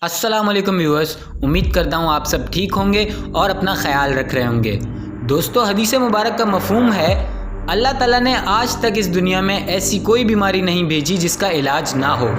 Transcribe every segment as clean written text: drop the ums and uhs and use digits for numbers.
अस्सलाम वालेकुम व्यूअर्स, उम्मीद करता हूँ आप सब ठीक होंगे और अपना ख्याल रख रहे होंगे। दोस्तों, हदीस मुबारक का मफ़हूम है अल्लाह ताला ने आज तक इस दुनिया में ऐसी कोई बीमारी नहीं भेजी जिसका इलाज ना हो।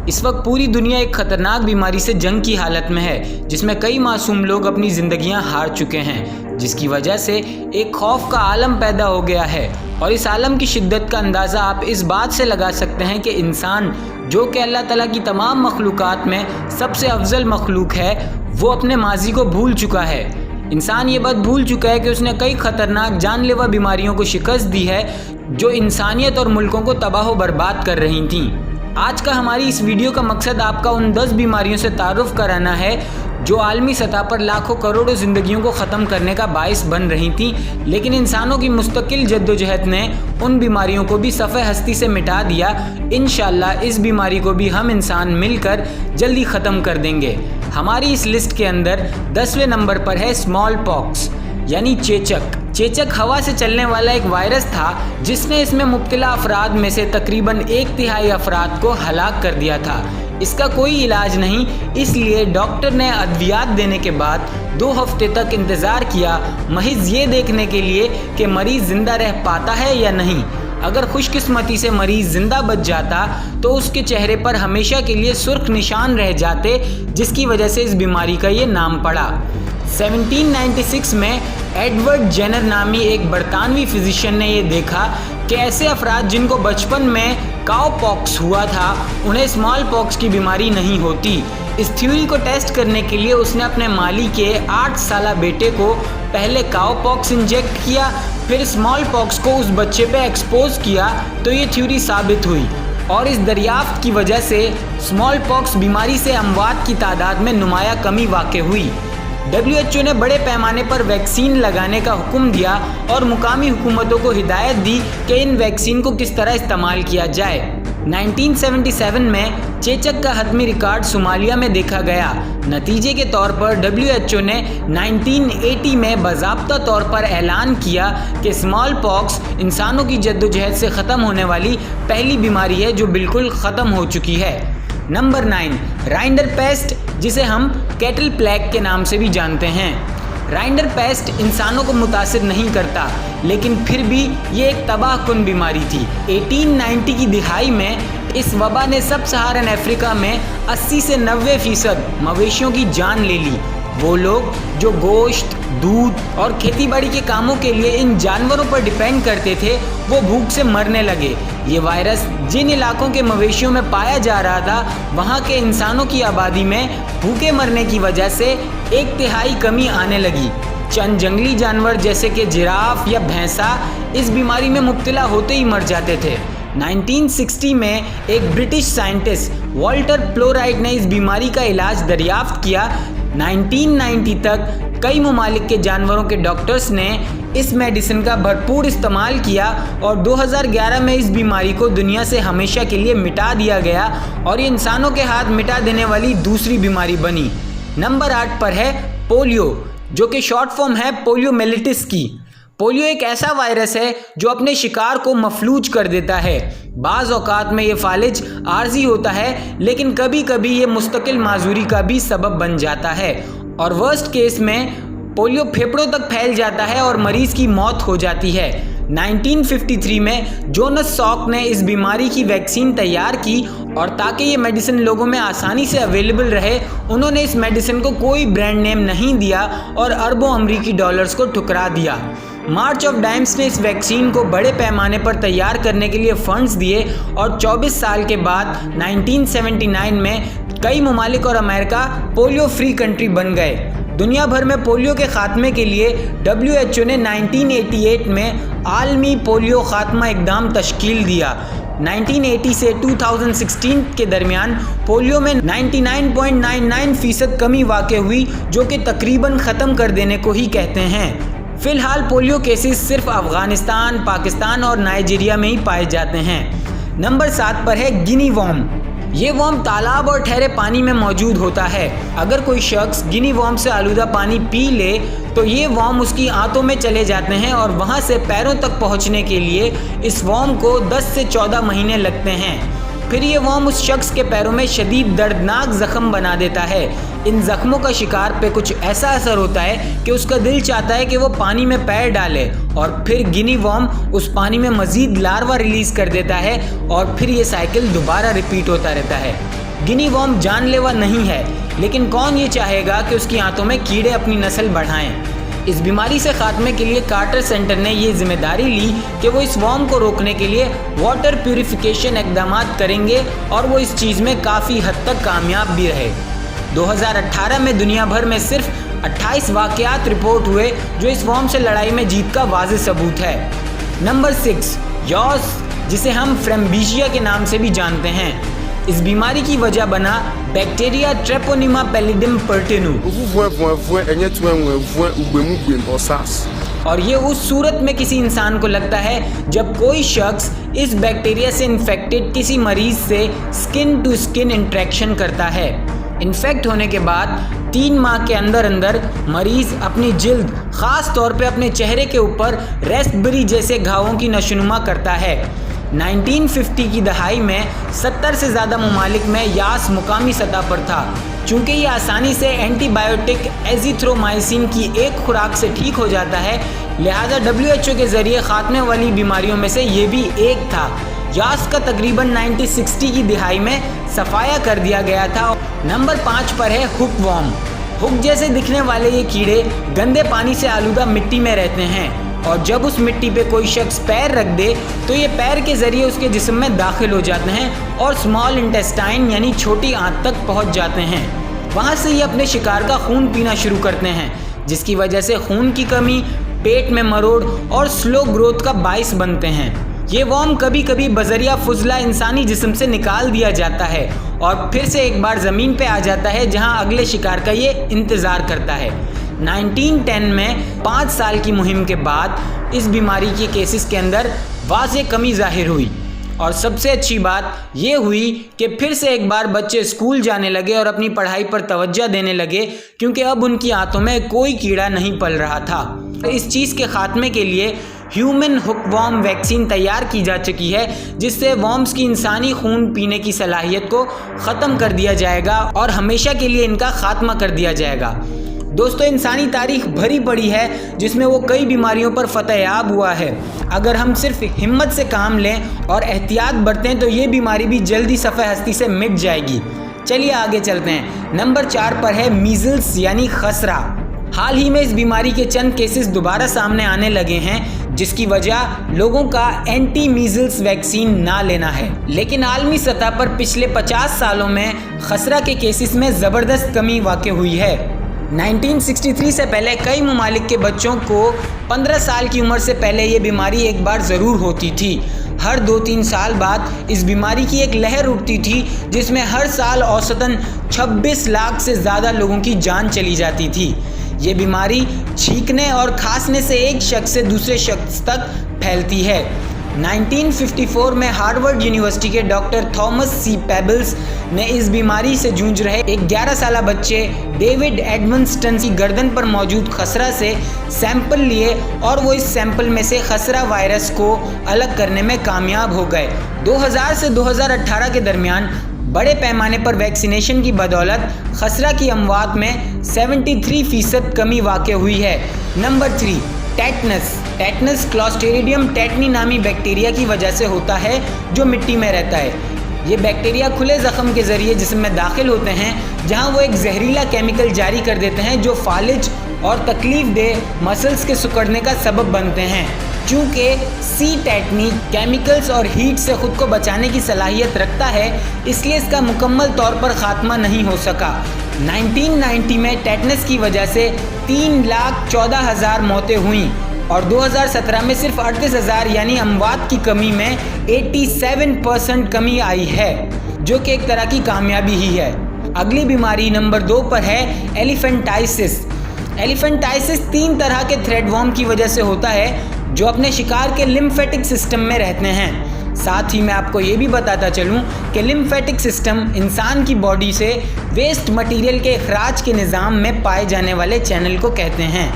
इस वक्त पूरी दुनिया एक ख़तरनाक बीमारी से जंग की हालत में है, जिसमें कई मासूम लोग अपनी ज़िंदगियां हार चुके हैं, जिसकी वजह से एक खौफ का आलम पैदा हो गया है। और इस आलम की शिद्दत का अंदाज़ा आप इस बात से लगा सकते हैं कि इंसान, जो कि अल्लाह ताला की तमाम मखलूक़ात में सबसे अफजल मखलूक है, वो अपने माजी को भूल चुका है। इंसान ये बात भूल चुका है कि उसने कई ख़तरनाक जानलेवा बीमारियों को शिकस्त दी है जो इंसानियत और मुल्कों को तबाह व बर्बाद कर रही थीं। आज का हमारी इस वीडियो का मकसद आपका उन 10 बीमारियों से तारुफ कराना है जो आलमी सतह पर लाखों करोड़ों ज़िंदगियों को ख़त्म करने का बाइस बन रही थी, लेकिन इंसानों की मुस्तकिल जद्दोजहद ने उन बीमारियों को भी सफ़े हस्ती से मिटा दिया। इंशाअल्लाह इस बीमारी को भी हम इंसान मिलकर जल्दी ख़त्म कर देंगे। हमारी इस लिस्ट के अंदर 10वें नंबर पर है स्मॉल पॉक्स यानी चेचक। चेचक हवा से चलने वाला एक वायरस था जिसने इसमें मुब्तला अफराद में से तकरीबन 1/3 अफराद को हलाक कर दिया था। इसका कोई इलाज नहीं, इसलिए डॉक्टर ने अद्वियात देने के बाद 2 हफ्ते तक इंतज़ार किया, महज ये देखने के लिए कि मरीज़ ज़िंदा रह पाता है या नहीं। अगर खुशकिस्मती से मरीज़ ज़िंदा बच जाता तो उसके चेहरे पर हमेशा के लिए सुर्ख निशान रह जाते, जिसकी वजह से इस बीमारी का ये नाम पड़ा। 1796 में एडवर्ड जेनर नामी एक बरतानवी फिजिशियन ने ये देखा कि ऐसे अफराद जिनको बचपन में काउ पॉक्स हुआ था, उन्हें स्मॉल पॉक्स की बीमारी नहीं होती। इस थ्योरी को टेस्ट करने के लिए उसने अपने माली के 8 साला बेटे को पहले काउ पॉक्स इंजेक्ट किया, फिर स्मॉल पॉक्स को उस बच्चे पे एक्सपोज किया, तो ये थ्योरी साबित हुई। और इस दरियाफ्त की वजह से स्मॉल पॉक्स बीमारी से अमवात की तादाद में नुमाया कमी वाक़ हुई। WHO ने बड़े पैमाने पर वैक्सीन लगाने का हुक्म दिया और मुकामी हुकूमतों को हिदायत दी कि इन वैक्सीन को किस तरह इस्तेमाल किया जाए। 1977 में चेचक का हतमी रिकॉर्ड सोमालिया में देखा गया। नतीजे के तौर पर WHO ने 1980 में बाज़ाब्ता तौर पर ऐलान किया कि स्मॉल पॉक्स इंसानों की जद्दोजहद से ख़त्म होने वाली पहली बीमारी है जो बिल्कुल ख़त्म हो चुकी है। नंबर 9, राइंडर पेस्ट, जिसे हम कैटल प्लेग के नाम से भी जानते हैं। राइंडर पेस्ट इंसानों को मुतासिर नहीं करता, लेकिन फिर भी ये एक तबाहकुन बीमारी थी। 1890 की दिहाई में इस वबा ने सब सहारन अफ्रीका में 80 से 90% मवेशियों की जान ले ली। वो लोग जो गोश्त, दूध और खेतीबाड़ी के कामों के लिए इन जानवरों पर डिपेंड करते थे, वो भूख से मरने लगे। ये वायरस जिन इलाकों के मवेशियों में पाया जा रहा था, वहाँ के इंसानों की आबादी में भूखे मरने की वजह से 1/3 कमी आने लगी। चंद जंगली जानवर जैसे कि जिराफ या भैंसा इस बीमारी में मुब्तला होते ही मर जाते थे। 1960 में एक ब्रिटिश साइंटिस्ट वाल्टर प्लोराइट ने इस बीमारी का इलाज दरियाफ्त किया। 1990 तक कई ममालिक के जानवरों के डॉक्टर्स ने इस मेडिसिन का भरपूर इस्तेमाल किया और 2011 में इस बीमारी को दुनिया से हमेशा के लिए मिटा दिया गया और ये इंसानों के हाथ मिटा देने वाली दूसरी बीमारी बनी। नंबर 8 पर है पोलियो, जो कि शॉर्ट फॉर्म है पोलियोमेलिटिस की। पोलियो एक ऐसा वायरस है जो अपने शिकार को मफलूज कर देता है। बाज़ औक़ात में ये फालिज आर्जी होता है, लेकिन कभी कभी ये मुस्तकिल माजूरी का भी सबब बन जाता है और वर्स्ट केस में पोलियो फेफड़ों तक फैल जाता है और मरीज़ की मौत हो जाती है। 1953 में जोनस सॉक ने इस बीमारी की वैक्सीन तैयार की और ताकि ये मेडिसिन लोगों में आसानी से अवेलेबल रहे, उन्होंने इस मेडिसिन को कोई ब्रांड नेम नहीं दिया और अरबों अमरीकी डॉलर्स को ठुकरा दिया। मार्च ऑफ डाइम्स ने इस वैक्सीन को बड़े पैमाने पर तैयार करने के लिए फंड्स दिए और 24 साल के बाद 1979 में कई ममालिक और अमेरिका पोलियो फ्री कंट्री बन गए। दुनिया भर में पोलियो के खात्मे के लिए WHO ने 1988 में आलमी पोलियो खात्मा इक़दाम तश्कील दिया। 1980 से 2016 के दरमियान पोलियो में 99.99% कमी वाक़ हुई, जो कि तकरीबन ख़त्म कर देने को ही कहते हैं। फ़िलहाल पोलियो केसेस सिर्फ अफ़गानिस्तान, पाकिस्तान और नाइजीरिया में ही पाए जाते हैं। नंबर 7 पर है गिनी वॉर्म। ये वॉर्म तालाब और ठहरे पानी में मौजूद होता है। अगर कोई शख्स गिनी वॉर्म से आलूदा पानी पी ले तो ये वॉर्म उसकी आंतों में चले जाते हैं और वहाँ से पैरों तक पहुँचने के लिए इस वॉर्म को 10 से 14 महीने लगते हैं। پھر یہ وارم اس شخص کے پیروں میں شدید دردناک زخم بنا دیتا ہے۔ ان زخموں کا شکار پہ کچھ ایسا اثر ہوتا ہے کہ اس کا دل چاہتا ہے کہ وہ پانی میں پیر ڈالے، اور پھر گنی ورم اس پانی میں مزید لاروا ریلیز کر دیتا ہے، اور پھر یہ سائیکل دوبارہ ریپیٹ ہوتا رہتا ہے۔ گنی ورم جان لیوا نہیں ہے، لیکن کون یہ چاہے گا کہ اس کی آنتوں میں کیڑے اپنی نسل بڑھائیں۔ اس بیماری سے خاتمے کے لیے کارٹر سینٹر نے یہ ذمہ داری لی کہ وہ اس ورم کو روکنے کے لیے واٹر پیوریفیکیشن اقدامات کریں گے، اور وہ اس چیز میں کافی حد تک کامیاب بھی رہے۔ 2018 میں دنیا بھر میں صرف 28 واقعات رپورٹ ہوئے جو اس ورم سے لڑائی میں جیت کا واضح ثبوت ہے۔ نمبر 6، یاس، جسے ہم فرمبیشیا کے نام سے بھی جانتے ہیں۔ اس بیماری کی وجہ بنا بیکٹیریا ٹریپونیما پیلیڈم پرٹینو، اور یہ اس صورت میں کسی انسان کو لگتا ہے جب کوئی شخص اس بیکٹیریا سے انفیکٹڈ کسی مریض سے سکن ٹو سکن انٹریکشن کرتا ہے۔ انفیکٹ ہونے کے بعد 3 ماہ کے اندر مریض اپنی جلد، خاص طور پہ اپنے چہرے کے اوپر ریسپبری جیسے گھاؤں کی نشوونما کرتا ہے۔ 1950 کی دہائی میں 70 سے زیادہ ممالک میں یاس مقامی سطح پر تھا۔ چونکہ یہ آسانی سے اینٹی بائیوٹک ایزیتھرومائسین کی ایک خوراک سے ٹھیک ہو جاتا ہے، لہذا WHO کے ذریعے خاتمے والی بیماریوں میں سے یہ بھی ایک تھا۔ یاس کا تقریباً 1960 کی دہائی میں صفایا کر دیا گیا تھا۔ نمبر 5 پر ہے ہک ورم۔ ہک جیسے دکھنے والے یہ کیڑے گندے پانی سے آلودہ مٹی میں رہتے ہیں، اور جب اس مٹی پہ کوئی شخص پیر رکھ دے تو یہ پیر کے ذریعے اس کے جسم میں داخل ہو جاتے ہیں اور اسمال انٹیسٹائن یعنی چھوٹی آنت تک پہنچ جاتے ہیں۔ وہاں سے یہ اپنے شکار کا خون پینا شروع کرتے ہیں، جس کی وجہ سے خون کی کمی، پیٹ میں مروڑ اور سلو گروتھ کا باعث بنتے ہیں۔ یہ ورم کبھی کبھی بذریعہ فضلہ انسانی جسم سے نکال دیا جاتا ہے اور پھر سے ایک بار زمین پہ آ جاتا ہے، جہاں اگلے شکار کا یہ انتظار کرتا ہے۔ 1910 میں 5 سال کی مہم کے بعد اس بیماری کے کیسز کے اندر واضح کمی ظاہر ہوئی، اور سب سے اچھی بات یہ ہوئی کہ پھر سے ایک بار بچے اسکول جانے لگے اور اپنی پڑھائی پر توجہ دینے لگے، کیونکہ اب ان کی آنتوں میں کوئی کیڑا نہیں پل رہا تھا۔ اس چیز کے خاتمے کے لیے ہیومن ہک ورم ویکسین تیار کی جا چکی ہے، جس سے ورمز کی انسانی خون پینے کی صلاحیت کو ختم کر دیا جائے گا اور ہمیشہ کے لیے ان کا خاتمہ کر دیا جائے گا۔ دوستو، انسانی تاریخ بھری پڑی ہے جس میں وہ کئی بیماریوں پر فتح یاب ہوا ہے۔ اگر ہم صرف ہمت سے کام لیں اور احتیاط برتیں تو یہ بیماری بھی جلدی صفحہ ہستی سے مٹ جائے گی۔ چلیے آگے چلتے ہیں۔ نمبر 4 پر ہے میزلز یعنی خسرہ۔ حال ہی میں اس بیماری کے چند کیسز دوبارہ سامنے آنے لگے ہیں، جس کی وجہ لوگوں کا اینٹی میزلز ویکسین نہ لینا ہے، لیکن عالمی سطح پر پچھلے 50 سالوں میں خسرہ کے کیسز میں زبردست کمی واقع ہوئی ہے۔ 1963 سے پہلے کئی ممالک کے بچوں کو 15 سال کی عمر سے پہلے یہ بیماری ایک بار ضرور ہوتی تھی۔ ہر 2-3 سال بعد اس بیماری کی ایک لہر اٹھتی تھی، جس میں ہر سال اوسطاً 26 لاکھ سے زیادہ لوگوں کی جان چلی جاتی تھی۔ یہ بیماری چھینکنے اور کھانسنے سے ایک شخص سے دوسرے شخص تک پھیلتی ہے۔ 1954 میں ہارورڈ یونیورسٹی کے ڈاکٹر تھامس سی پیبلز نے اس بیماری سے جونج رہے ایک 11 سالہ بچے ڈیوڈ ایڈمنسٹن کی گردن پر موجود خسرہ سے سیمپل لیے، اور وہ اس سیمپل میں سے خسرہ وائرس کو الگ کرنے میں کامیاب ہو گئے۔ 2000 سے 2018 کے درمیان بڑے پیمانے پر ویکسینیشن کی بدولت خسرہ کی اموات میں 73% کمی واقع ہوئی ہے۔ نمبر 3، ٹیٹنس کلاسٹریڈیم ٹیٹنی نامی بیکٹیریا کی وجہ سے ہوتا ہے، جو مٹی میں رہتا ہے۔ یہ بیکٹیریا کھلے زخم کے ذریعے جسم میں داخل ہوتے ہیں، جہاں وہ ایک زہریلا کیمیکل جاری کر دیتے ہیں جو فالج اور تکلیف دہ مسلز کے سکڑنے کا سبب بنتے ہیں۔ چونکہ سی ٹیٹنی کیمیکلز اور ہیٹ سے خود کو بچانے کی صلاحیت رکھتا ہے، اس لیے اس کا مکمل طور پر خاتمہ نہیں ہو سکا۔ 1990 میں ٹیٹنس کی وجہ سے 3,14,000 موتیں ہوئیں، اور 2017 میں صرف 38,000 یعنی اموات کی کمی میں 87% کمی آئی ہے، جو کہ ایک طرح کی کامیابی ہی ہے۔ اگلی بیماری نمبر 2 پر ہے ایلیفینٹائسس۔ ایلیفینٹائسس 3 طرح کے تھریڈ ورم کی وجہ سے ہوتا ہے جو اپنے شکار کے لمفیٹک سسٹم میں رہتے ہیں۔ ساتھ ہی میں آپ کو یہ بھی بتاتا چلوں کہ لمفیٹک سسٹم انسان کی باڈی سے ویسٹ مٹیریل کے اخراج کے نظام میں پائے جانے والے چینل کو کہتے ہیں۔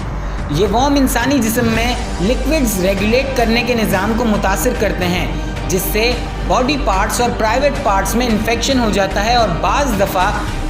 یہ ورم انسانی جسم میں لکوڈز ریگولیٹ کرنے کے نظام کو متاثر کرتے ہیں، جس سے बॉडी पार्ट्स और प्राइवेट पार्ट्स में इन्फेक्शन हो जाता है और बाज़ दफ़ा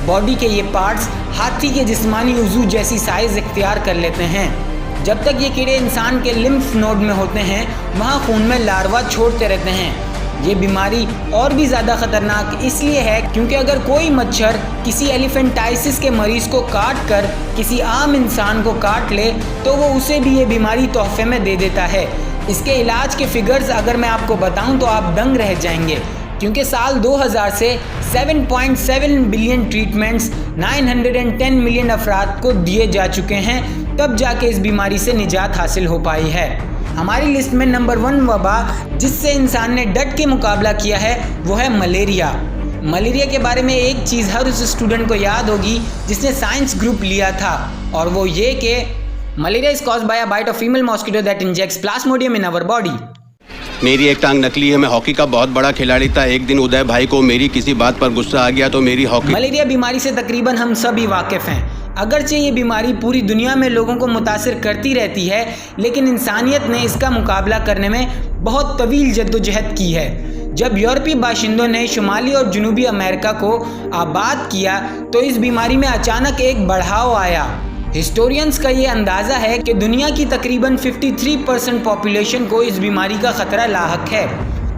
बॉडी के ये पार्ट्स हाथी के जिस्मानी उज़ू जैसी साइज़ इख्तियार कर लेते हैं। जब तक ये कीड़े इंसान के लिम्फ नोड में होते हैं वहाँ खून में लार्वा छोड़ते रहते हैं। ये बीमारी और भी ज़्यादा ख़तरनाक इसलिए है क्योंकि अगर कोई मच्छर किसी एलिफेंटाइसिस के मरीज़ को काट कर किसी आम इंसान को काट ले तो वो उसे भी ये बीमारी तोहफे में दे देता है। इसके इलाज के फिगर्स अगर मैं आपको बताऊं तो आप दंग रह जाएंगे, क्योंकि साल 2000 से 7.7 बिलियन ट्रीटमेंट्स 910 मिलियन अफराद को दिए जा चुके हैं, तब जाके इस बीमारी से निजात हासिल हो पाई है। हमारी लिस्ट में नंबर 1 वबा जिससे इंसान ने डट के मुकाबला किया है वो है मलेरिया। मलेरिया के बारे में एक चीज़ हर उस स्टूडेंट को याद होगी जिसने साइंस ग्रुप लिया था, और वो ये कि malaria is caused by a bite of female mosquito that injects plasmodium in our body. मेरी एक टांग नकली है, मैं हॉकी का बहुत बड़ा खिलाड़ी था। एक दिन उदय भाई को मेरी किसी बात पर गुस्सा आ गया तो मेरी हॉकी। मलेरिया बीमारी से तकरीबन हम सभी वाकिफ़ हैं। अगरचे ये बीमारी पूरी दुनिया में लोगों को मुतासिर करती रहती है, लेकिन इंसानियत ने इसका मुकाबला करने में बहुत तवील जद्दोजहद की है। जब यूरोपीय बाशिंदों ने शुमाली और जनूबी अमेरिका को आबाद किया तो इस बीमारी में अचानक एक बढ़ाव आया। हिस्टोरियंस का ये अंदाज़ा है कि दुनिया की तकरीबन 53% पॉपुलेशन को इस बीमारी का ख़तरा लाहक है।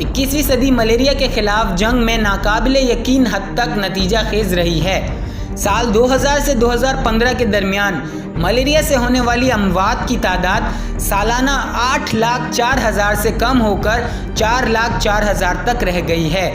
21वीं सदी मलेरिया के ख़िलाफ़ जंग में नाकाबिले यकीन हद तक नतीजा खेज़ रही है। साल 2000 से 2015 के दरमियान मलेरिया से होने वाली अमवात की तादाद सालाना 8,04,000 से कम होकर 4,04,000 तक रह गई है,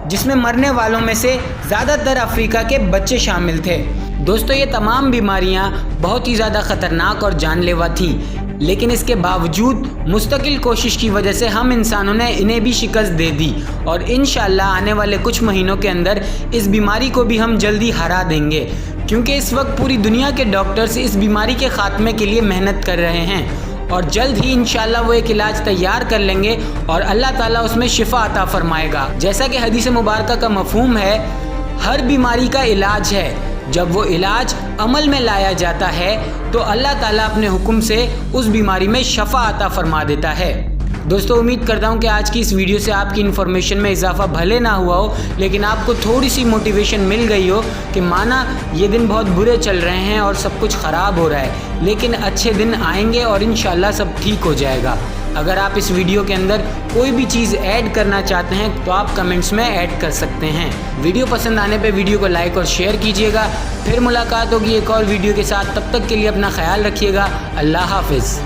जिसमें मरने वालों में से ज़्यादातर अफ्रीका के बच्चे शामिल थे। दोस्तों, ये तमाम बीमारियां बहुत ही ज़्यादा ख़तरनाक और जानलेवा थीं, लेकिन इसके बावजूद मुस्तकिल कोशिश की वजह से हम इंसानों ने इन्हें भी शिकस्त दे दी, और इंशाअल्लाह आने वाले कुछ महीनों के अंदर इस बीमारी को भी हम जल्दी हरा देंगे, क्योंकि इस वक्त पूरी दुनिया के डॉक्टर्स इस बीमारी के ख़ात्मे के लिए मेहनत कर रहे हैं, और जल्द ही इंशाअल्लाह वो एक इलाज तैयार कर लेंगे और अल्लाह ताला उसमें शिफा अता फरमाएगा। जैसा कि हदीस मुबारक का मफहूम है, हर बीमारी का इलाज है। जब वो इलाज अमल में लाया जाता है तो अल्लाह ताला अपने हुक्म से उस बीमारी में शफा अता फरमा देता है। दोस्तों, उम्मीद करता हूँ कि आज की इस वीडियो से आपकी इन्फॉर्मेशन में इजाफा भले ना हुआ हो, लेकिन आपको थोड़ी सी मोटिवेशन मिल गई हो कि माना ये दिन बहुत बुरे चल रहे हैं और सब कुछ ख़राब हो रहा है, लेकिन अच्छे दिन आएंगे और इंशाअल्लाह सब ठीक हो जाएगा। अगर आप इस वीडियो के अंदर कोई भी चीज़ ऐड करना चाहते हैं तो आप कमेंट्स में ऐड कर सकते हैं। वीडियो पसंद आने पे वीडियो को लाइक और शेयर कीजिएगा। फिर मुलाकात होगी एक और वीडियो के साथ, तब तक के लिए अपना ख्याल रखिएगा। अल्लाह हाफिज़।